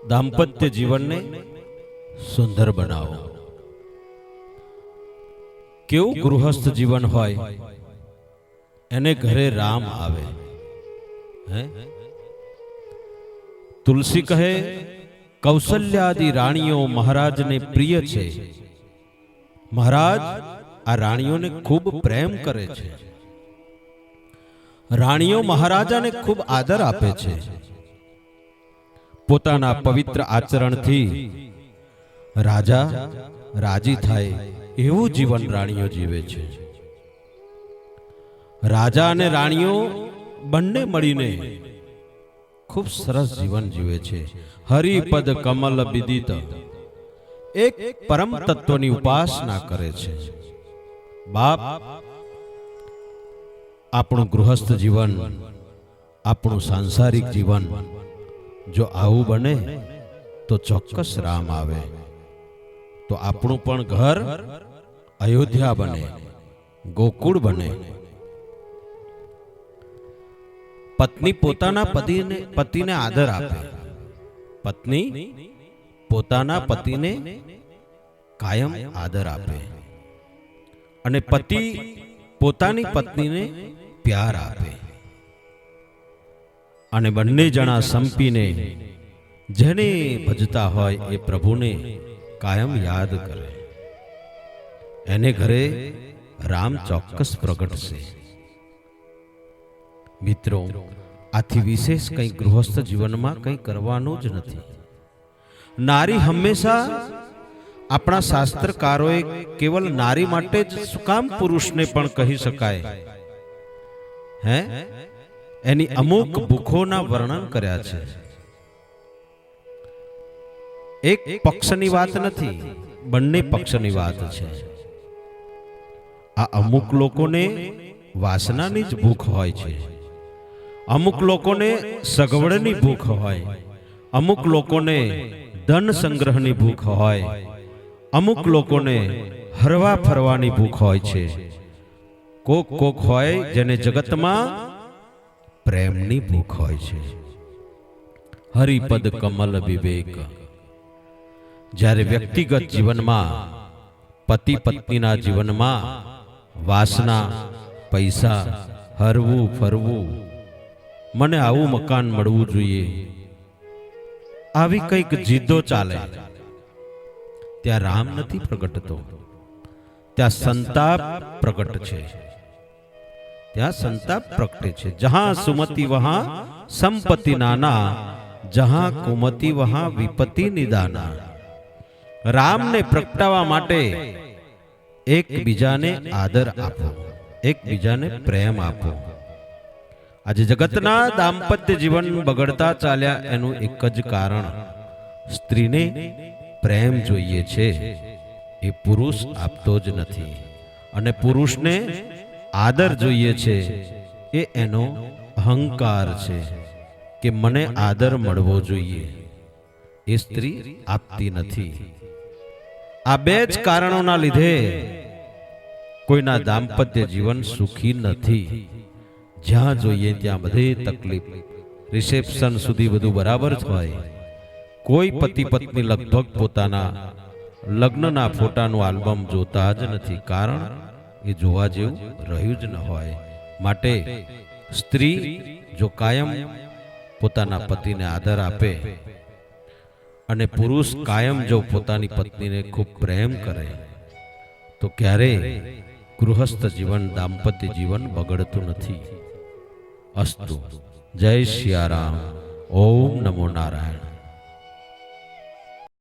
દાંપત્ય જીવનને સુંદર બનાવો। કેવું ગૃહસ્થ જીવન હોય એને ઘરે રામ આવે। હે તુલસી કહે કૌશલ્યાદિ રાણીઓ મહારાજને પ્રિય છે। મહારાજ આ રાણીઓને ખૂબ પ્રેમ કરે છે। રાણીઓ મહારાજાને ખૂબ આદર આપે છે। પોતાના પવિત્ર આચરણથી રાજા રાજી થાય એવું જીવન રાણીઓ જીવે છે। રાજા અને રાણીઓ બંને મળીને ખૂબ સરસ જીવન જીવે છે। હરિપદ કમલ બિદિત એક પરમ તત્વની ઉપાસના કરે છે। બાપ, આપણું ગૃહસ્થ જીવન, આપણું સાંસારિક જીવન જો આવું બને તો ચોક્કસ રામ આવે, તો આપણું પણ ઘર અયોધ્યા બને, ગોકુળ બને। પત્ની પોતાના પતિને આદર આપે। પત્ની પોતાના પતિને કાયમ આદર આપે અને પતિ પોતાની પત્નીને પ્યાર આપે અને બંને જણા સંપીને જેને ભજતા હોય એ પ્રભુને કાયમ યાદ કરે, એને ઘરે રામ ચોક્કસ પ્રગટશે। મિત્રો, આથી વિશેષ કંઈ ગૃહસ્થ જીવનમાં કંઈ કરવાનું જ નથી। નારી હંમેશા, આપણા શાસ્ત્રકારોએ કેવલ નારી માટે જ શું કામ પુરુષને પણ કહી શકાય, હે એની અમુક ભૂખોના વર્ણન કર્યા છે। એક પક્ષની વાત નથી, બંને પક્ષની વાત છે। આ અમુક લોકોને વાસનાની જ ભૂખ હોય છે, અમુક લોકોને સગવડની ભૂખ હોય, અમુક લોકોને ધન સંગ્રહની ભૂખ હોય, અમુક લોકોને હરવા ફરવાની ભૂખ હોય છે, કોક હોય જેને જગતમાં પ્રેમની ભૂખ હોય છે। હરિપદ કમલ વિવેક, જ્યારે વ્યક્તિગત જીવનમાં, પતિ પત્નીના જીવનમાં વાસના, પૈસા, હરવું ફરવું, મને આવું મકાન મળવું જોઈએ, આવી કંઈક જીદ્દો ચાલે, ત્યાં રામ નથી પ્રગટતો, ત્યાં સંતાપ પ્રગટ છે। ત્યાં સંતાપ પ્રગટે છે। જહાં સુમતિ વહાં સંપત્તિ નાના, જહાં કુમતિ વહાં વિપત્તિ નિદાના। રામને પ્રગટાવવા માટે એકબીજાને આદર આપો, એકબીજાને પ્રેમ આપો। આજે જગતના દાંપત્ય જીવન બગડતા ચાલ્યા એનું એક જ કારણ, સ્ત્રીને પ્રેમ જોઈએ છે, એ પુરુષ આપતો જ નથી, અને પુરુષને આદર જોઈએ છે, એ એનો અહંકાર છે કે મને આદર મળવો જોઈએ, એ સ્ત્રી આપતી નથી। આ બે જ કારણોના લીધે કોઈના દાંપત્ય જીવન સુખી નથી। જ્યાં જોઈએ ત્યાં બધી તકલીફ, રિસેપ્શન સુધી બધું બરાબર જ હોય, કોઈ પતિ પત્ની લગભગ પોતાના લગ્નના ફોટાનું આલ્બમ જોતા જ નથી, કારણ એ જોવા જેવું રહ્યું જ ન હોય। માટે સ્ત્રી જો કાયમ પોતાના પતિને આદર આપે અને પુરુષ કાયમ જો પોતાની પત્નીને ખૂબ પ્રેમ કરે તો ક્યારેય ગૃહસ્થ જીવન, દાંપત્ય જીવન બગડતું નથી। અસ્તુ। જય સિયારામ। ઓમ નમો નારાયણ।